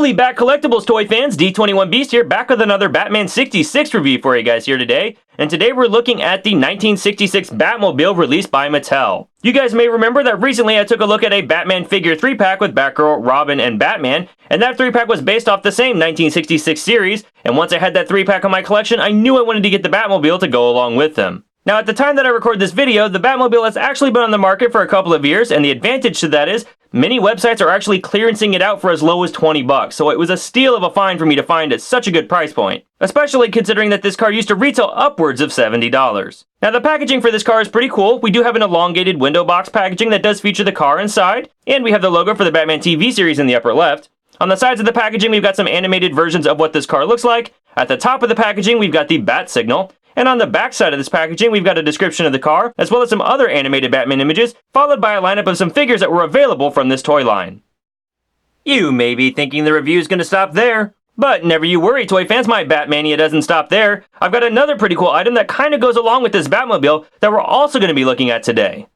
Holy Bat Collectibles toy fans, D21 Beast here, back with another Batman 66 review for you guys here today. And today we're looking at the 1966 Batmobile released by Mattel. You guys may remember that recently I took a look at a Batman figure 3-pack with Batgirl, Robin, and Batman, and that 3-pack was based off the same 1966 series, and once I had that 3-pack on my collection, I knew I wanted to get the Batmobile to go along with them. Now, at the time that I record this video, the Batmobile has actually been on the market for a couple of years, and the advantage to that is many websites are actually clearancing it out for as low as 20 bucks, so it was a steal of a find for me to find at such a good price point, especially considering that this car used to retail upwards of $70. Now, the packaging for this car is pretty cool. We do have an elongated window box packaging that does feature the car inside, and we have the logo for the Batman TV series in the upper left. On the sides of the packaging, we've got some animated versions of what this car looks like. At the top of the packaging, we've got the bat signal. And on the back side of this packaging, we've got a description of the car, as well as some other animated Batman images, followed by a lineup of some figures that were available from this toy line. You may be thinking the review is going to stop there, but never you worry, toy fans, my Batmania doesn't stop there. I've got another pretty cool item that kind of goes along with this Batmobile that we're also going to be looking at today.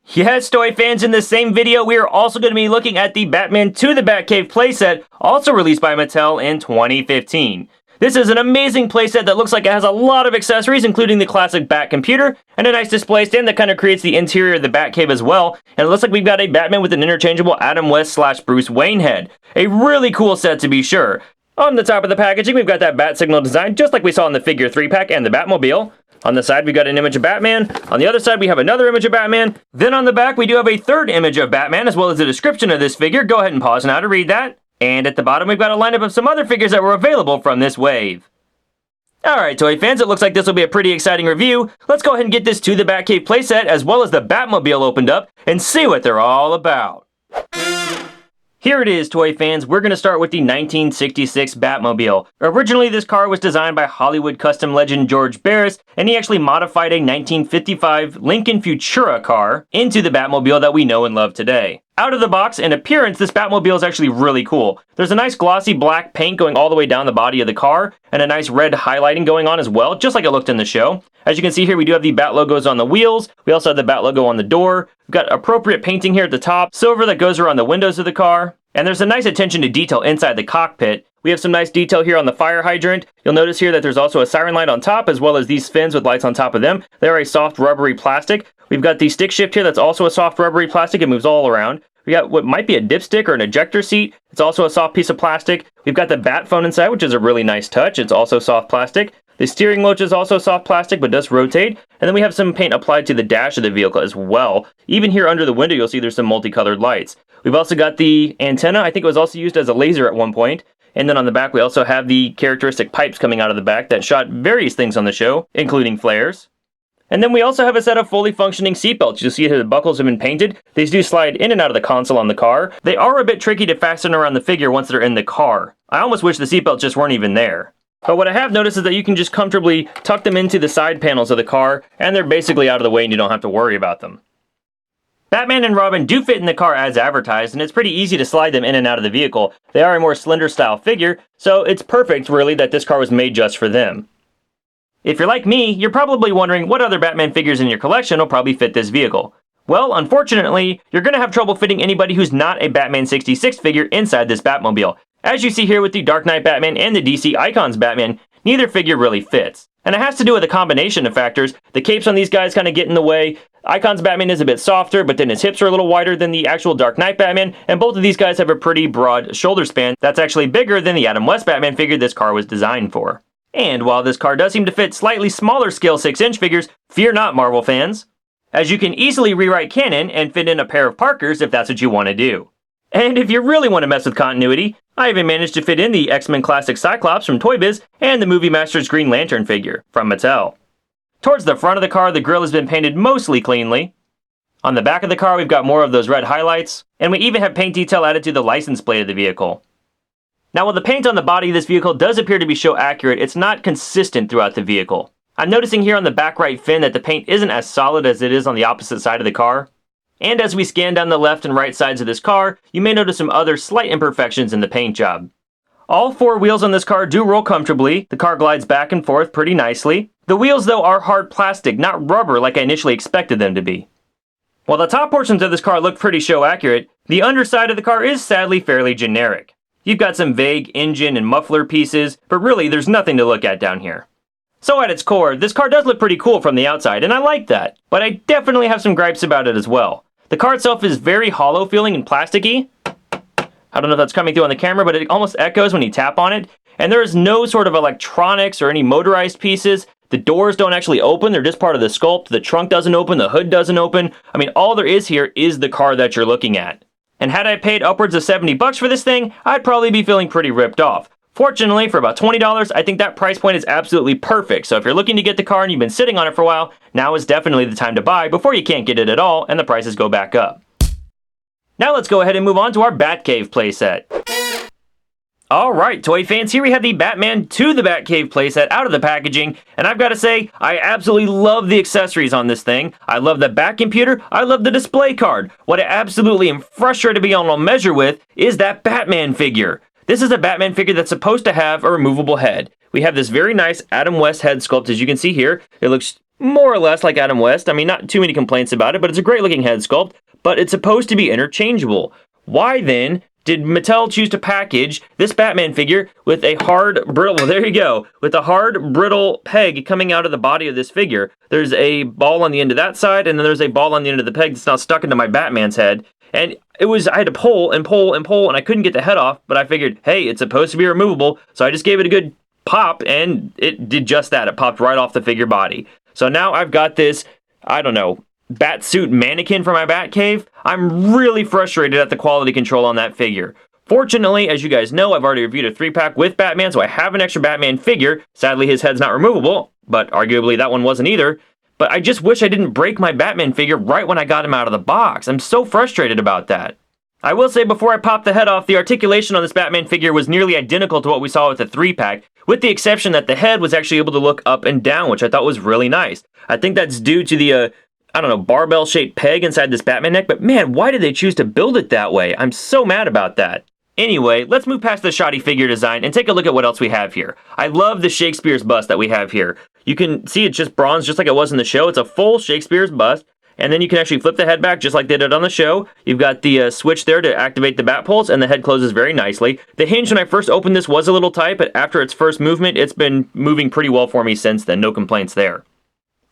Yes, toy fans, in this same video, we are also going to be looking at the Batman to the Batcave playset, also released by Mattel in 2015. This is an amazing playset that looks like it has a lot of accessories, including the classic Bat computer, and a nice display stand that kind of creates the interior of the Batcave as well, and it looks like we've got a Batman with an interchangeable Adam West / Bruce Wayne head. A really cool set to be sure. On the top of the packaging, we've got that bat signal design, just like we saw in the figure 3-pack and the Batmobile. On the side, we've got an image of Batman. On the other side, we have another image of Batman. Then on the back, we do have a third image of Batman, as well as a description of this figure. Go ahead and pause now to read that. And at the bottom, we've got a lineup of some other figures that were available from this wave. Alright, toy fans, it looks like this will be a pretty exciting review. Let's go ahead and get this to the Batcave playset, as well as the Batmobile opened up, and see what they're all about. Here it is, toy fans. We're going to start with the 1966 Batmobile. Originally, this car was designed by Hollywood custom legend George Barris, and he actually modified a 1955 Lincoln Futura car into the Batmobile that we know and love today. Out of the box, in appearance, this Batmobile is actually really cool. There's a nice glossy black paint going all the way down the body of the car, and a nice red highlighting going on as well, just like it looked in the show. As you can see here, we do have the Bat logos on the wheels. We also have the Bat logo on the door. We've got appropriate painting here at the top, silver that goes around the windows of the car. And there's a nice attention to detail inside the cockpit. We have some nice detail here on the fire hydrant. You'll notice here that there's also a siren light on top, as well as these fins with lights on top of them. They're a soft rubbery plastic. We've got the stick shift here that's also a soft rubbery plastic. It moves all around. We got what might be a dipstick or an ejector seat. It's also a soft piece of plastic. We've got the bat phone inside, which is a really nice touch. It's also soft plastic. The steering wheel is also soft plastic, but does rotate. And then we have some paint applied to the dash of the vehicle as well. Even here under the window, you'll see there's some multicolored lights. We've also got the antenna. I think it was also used as a laser at one point. And then on the back, we also have the characteristic pipes coming out of the back that shot various things on the show, including flares. And then we also have a set of fully functioning seatbelts. You'll see here the buckles have been painted. These do slide in and out of the console on the car. They are a bit tricky to fasten around the figure once they're in the car. I almost wish the seatbelts just weren't even there. But what I have noticed is that you can just comfortably tuck them into the side panels of the car, and they're basically out of the way and you don't have to worry about them. Batman and Robin do fit in the car as advertised, and it's pretty easy to slide them in and out of the vehicle. They are a more slender style figure, so it's perfect really that this car was made just for them. If you're like me, you're probably wondering what other Batman figures in your collection will probably fit this vehicle. Well, unfortunately, you're going to have trouble fitting anybody who's not a Batman 66 figure inside this Batmobile. As you see here with the Dark Knight Batman and the DC Icons Batman, neither figure really fits. And it has to do with a combination of factors. The capes on these guys kind of get in the way. Icons Batman is a bit softer, but then his hips are a little wider than the actual Dark Knight Batman, and both of these guys have a pretty broad shoulder span that's actually bigger than the Adam West Batman figure this car was designed for. And while this car does seem to fit slightly smaller scale 6-inch figures, fear not, Marvel fans, as you can easily rewrite canon and fit in a pair of Parkers if that's what you want to do. And if you really want to mess with continuity, I even managed to fit in the X-Men Classic Cyclops from Toy Biz and the Movie Masters Green Lantern figure from Mattel. Towards the front of the car, the grille has been painted mostly cleanly. On the back of the car, we've got more of those red highlights, and we even have paint detail added to the license plate of the vehicle. Now, while the paint on the body of this vehicle does appear to be show accurate, it's not consistent throughout the vehicle. I'm noticing here on the back right fin that the paint isn't as solid as it is on the opposite side of the car. And as we scan down the left and right sides of this car, you may notice some other slight imperfections in the paint job. All four wheels on this car do roll comfortably. The car glides back and forth pretty nicely. The wheels, though, are hard plastic, not rubber like I initially expected them to be. While the top portions of this car look pretty show accurate, the underside of the car is sadly fairly generic. You've got some vague engine and muffler pieces, but really there's nothing to look at down here. So at its core, this car does look pretty cool from the outside, and I like that, but I definitely have some gripes about it as well. The car itself is very hollow feeling and plasticky. I don't know if that's coming through on the camera, but it almost echoes when you tap on it. And there is no sort of electronics or any motorized pieces. The doors don't actually open, they're just part of the sculpt. The trunk doesn't open, the hood doesn't open. I mean, all there is here is the car that you're looking at. And had I paid upwards of $70 for this thing, I'd probably be feeling pretty ripped off. Fortunately, for about $20, I think that price point is absolutely perfect. So if you're looking to get the car and you've been sitting on it for a while, now is definitely the time to buy before you can't get it at all and the prices go back up. Now let's go ahead and move on to our Batcave playset. Alright, toy fans, here we have the Batman to the Batcave playset out of the packaging, and I've got to say, I absolutely love the accessories on this thing. I love the back computer, I love the display card. What I absolutely am frustrated beyond all measure with is that Batman figure. This is a Batman figure that's supposed to have a removable head. We have this very nice Adam West head sculpt, as you can see here. It looks more or less like Adam West. I mean, not too many complaints about it, but it's a great looking head sculpt, but it's supposed to be interchangeable. Why then did Mattel choose to package this Batman figure with a hard, brittle, well, there you go, with a hard, brittle peg coming out of the body of this figure? There's a ball on the end of that side, and then there's a ball on the end of the peg that's now stuck into my Batman's head. And I had to pull and pull and pull, and I couldn't get the head off, but I figured, hey, it's supposed to be removable, so I just gave it a good pop, and it did just that. It popped right off the figure body. So now I've got this, I don't know, Batsuit mannequin for my Batcave. I'm really frustrated at the quality control on that figure. Fortunately, as you guys know, I've already reviewed a 3-pack with Batman, so I have an extra Batman figure. Sadly, his head's not removable, but arguably that one wasn't either. But I just wish I didn't break my Batman figure right when I got him out of the box. I'm so frustrated about that. I will say before I pop the head off, the articulation on this Batman figure was nearly identical to what we saw with the 3-pack, with the exception that the head was actually able to look up and down, which I thought was really nice. I think that's due to the, I don't know, barbell-shaped peg inside this Batman neck, but man, why did they choose to build it that way? I'm so mad about that. Anyway, let's move past the shoddy figure design and take a look at what else we have here. I love the Shakespeare's bust that we have here. You can see it's just bronze just like it was in the show. It's a full Shakespeare's bust. And then you can actually flip the head back just like they did on the show. You've got the switch there to activate the bat pulse, and the head closes very nicely. The hinge when I first opened this was a little tight, but after its first movement, it's been moving pretty well for me since then. No complaints there.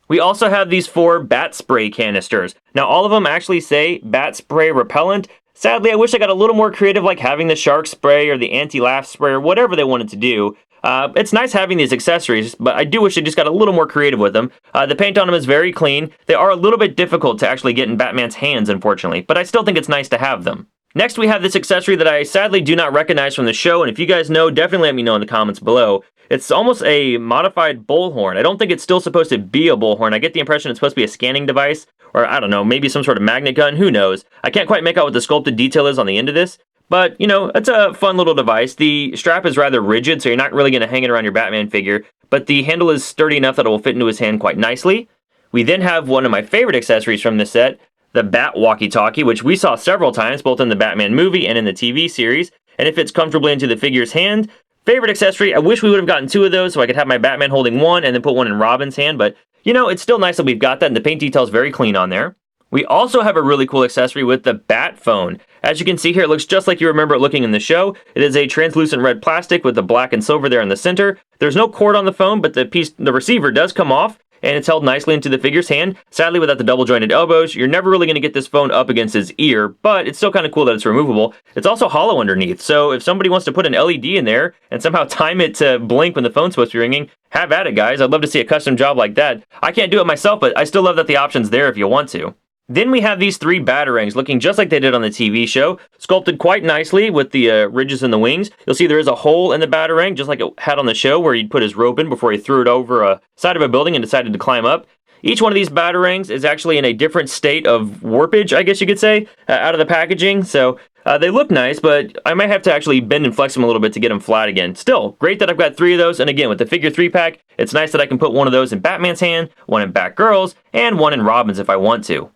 We also have these 4 bat spray canisters. Now all of them actually say bat spray repellent. Sadly, I wish I got a little more creative, like having the shark spray or the anti-laugh spray or whatever they wanted to do. It's nice having these accessories, but I do wish they just got a little more creative with them. The paint on them is very clean. They are a little bit difficult to actually get in Batman's hands, unfortunately, but I still think it's nice to have them. Next, we have this accessory that I sadly do not recognize from the show, and if you guys know, definitely let me know in the comments below. It's almost a modified bullhorn. I don't think it's still supposed to be a bullhorn. I get the impression it's supposed to be a scanning device, or I don't know, maybe some sort of magnet gun, who knows. I can't quite make out what the sculpted detail is on the end of this, but, you know, it's a fun little device. The strap is rather rigid, so you're not really going to hang it around your Batman figure, but the handle is sturdy enough that it will fit into his hand quite nicely. We then have one of my favorite accessories from this set, the Bat walkie-talkie, which we saw several times, both in the Batman movie and in the TV series, and it fits comfortably into the figure's hand. Favorite accessory, I wish we would have gotten 2 of those so I could have my Batman holding one and then put one in Robin's hand, but, you know, it's still nice that we've got that, and the paint detail is very clean on there. We also have a really cool accessory with the Bat phone. As you can see here, it looks just like you remember it looking in the show. It is a translucent red plastic with the black and silver there in the center. There's no cord on the phone, but the receiver does come off, and it's held nicely into the figure's hand. Sadly, without the double jointed elbows, you're never really going to get this phone up against his ear, but it's still kind of cool that it's removable. It's also hollow underneath, so if somebody wants to put an LED in there and somehow time it to blink when the phone's supposed to be ringing, have at it, guys. I'd love to see a custom job like that. I can't do it myself, but I still love that the option's there if you want to. Then we have these 3 batarangs looking just like they did on the TV show, sculpted quite nicely with the ridges in the wings. You'll see there is a hole in the batarang just like it had on the show where he'd put his rope in before he threw it over a side of a building and decided to climb up. Each one of these batarangs is actually in a different state of warpage, I guess you could say, out of the packaging. So they look nice, but I might have to actually bend and flex them a little bit to get them flat again. Still, great that I've got 3 of those, and again, with the figure 3-pack, it's nice that I can put one of those in Batman's hand, one in Batgirl's, and one in Robin's if I want to.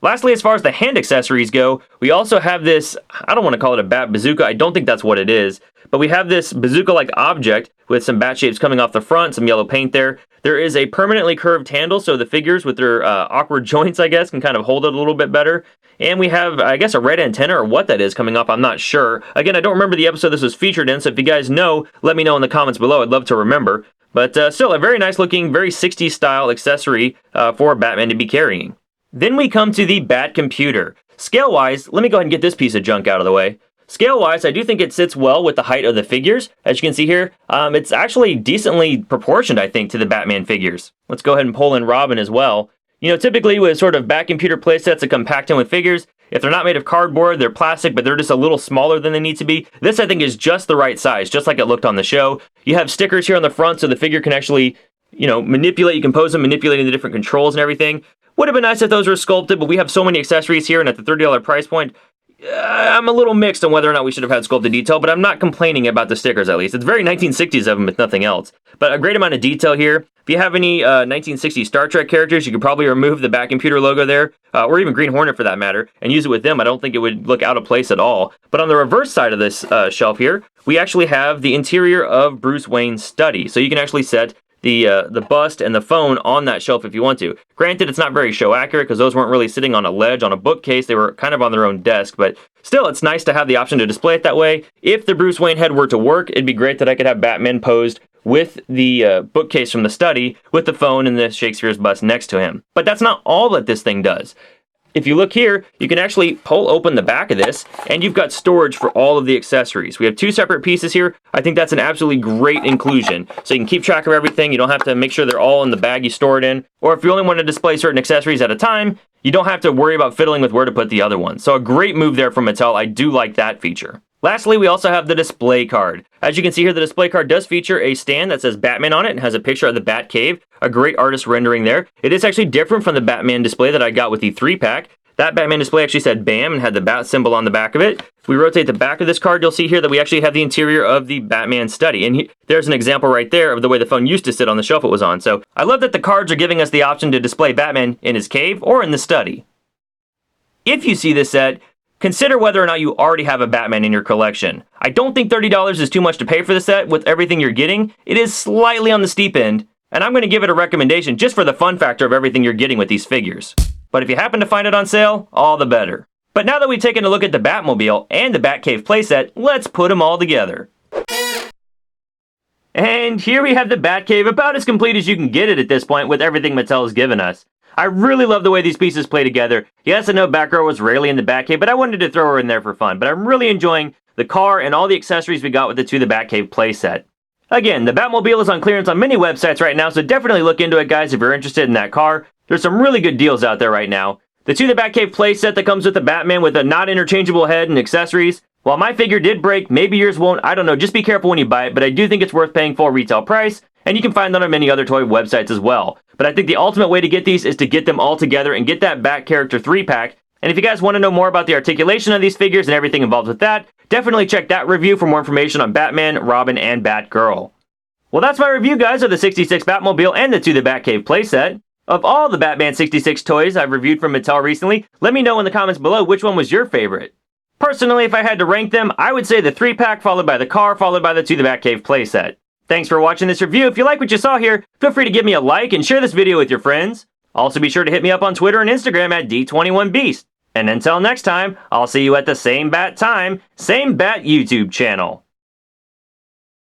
Lastly, as far as the hand accessories go, we also have this, I don't want to call it a bat bazooka, I don't think that's what it is, but we have this bazooka-like object with some bat shapes coming off the front, some yellow paint there. There is a permanently curved handle, so the figures with their awkward joints, I guess, can kind of hold it a little bit better. And we have, I guess, a red antenna or what that is coming up. I'm not sure. Again, I don't remember the episode this was featured in, so if you guys know, let me know in the comments below. I'd love to remember. But still, a very nice looking, very 60s style accessory for Batman to be carrying. Then we come to the Bat Computer. Scale-wise, let me go ahead and get this piece of junk out of the way. Scale-wise, I do think it sits well with the height of the figures. As you can see here, it's actually decently proportioned, I think, to the Batman figures. Let's go ahead and pull in Robin as well. You know, typically with sort of Bat Computer playsets that come packed in with figures, if they're not made of cardboard, they're plastic, but they're just a little smaller than they need to be. This, I think, is just the right size, just like it looked on the show. You have stickers here on the front so the figure can actually, you know, manipulate. You can pose them, manipulating the different controls and everything. Would have been nice if those were sculpted, but we have so many accessories here, and at the $30 price point, I'm a little mixed on whether or not we should have had sculpted detail, but I'm not complaining about the stickers, at least. It's very 1960s of them, if nothing else. But a great amount of detail here. If you have any 1960s Star Trek characters, you could probably remove the Bat Computer logo there, or even Green Hornet for that matter, and use it with them. I don't think it would look out of place at all. But on the reverse side of this shelf here, we actually have the interior of Bruce Wayne's study. So you can actually set the bust and the phone on that shelf if you want to. Granted, it's not very show accurate because those weren't really sitting on a ledge on a bookcase. They were kind of on their own desk, but still, it's nice to have the option to display it that way. If the Bruce Wayne head were to work, it'd be great that I could have Batman posed with the bookcase from the study with the phone and the Shakespeare's bust next to him. But that's not all that this thing does. If you look here, you can actually pull open the back of this, and you've got storage for all of the accessories. We have two separate pieces here. I think that's an absolutely great inclusion. So you can keep track of everything. You don't have to make sure they're all in the bag you store it in. Or if you only want to display certain accessories at a time, you don't have to worry about fiddling with where to put the other ones. So a great move there from Mattel. I do like that feature. Lastly, we also have the display card. As you can see here, the display card does feature a stand that says Batman on it and has a picture of the Batcave, a great artist rendering there. It is actually different from the Batman display that I got with the 3-pack. That Batman display actually said BAM and had the bat symbol on the back of it. If we rotate the back of this card, you'll see here that we actually have the interior of the Batman study. And there's an example right there of the way the phone used to sit on the shelf it was on. So I love that the cards are giving us the option to display Batman in his cave or in the study. If you see this set, consider whether or not you already have a Batman in your collection. I don't think $30 is too much to pay for the set with everything you're getting. It is slightly on the steep end, and I'm going to give it a recommendation just for the fun factor of everything you're getting with these figures. But if you happen to find it on sale, all the better. But now that we've taken a look at the Batmobile and the Batcave playset, let's put them all together. And here we have the Batcave, about as complete as you can get it at this point with everything Mattel has given us. I really love the way these pieces play together. Yes, I know Batgirl was rarely in the Batcave, but I wanted to throw her in there for fun. But I'm really enjoying the car and all the accessories we got with the To the Batcave playset. Again, the Batmobile is on clearance on many websites right now, so definitely look into it, guys, if you're interested in that car. There's some really good deals out there right now. The To the Batcave playset that comes with the Batman with a not interchangeable head and accessories. While my figure did break, maybe yours won't, I don't know, just be careful when you buy it, but I do think it's worth paying full retail price, and you can find that on many other toy websites as well. But I think the ultimate way to get these is to get them all together and get that Bat Character 3-pack. And if you guys want to know more about the articulation of these figures and everything involved with that, definitely check that review for more information on Batman, Robin, and Batgirl. Well, that's my review, guys, of the 66 Batmobile and the To the Batcave playset. Of all the Batman 66 toys I've reviewed from Mattel recently, let me know in the comments below which one was your favorite. Personally, if I had to rank them, I would say the 3-pack followed by the car followed by the To the Batcave playset. Thanks for watching this review. If you like what you saw here, feel free to give me a like and share this video with your friends. Also be sure to hit me up on Twitter and Instagram at D21Beast. And until next time, I'll see you at the same bat time, same bat YouTube channel.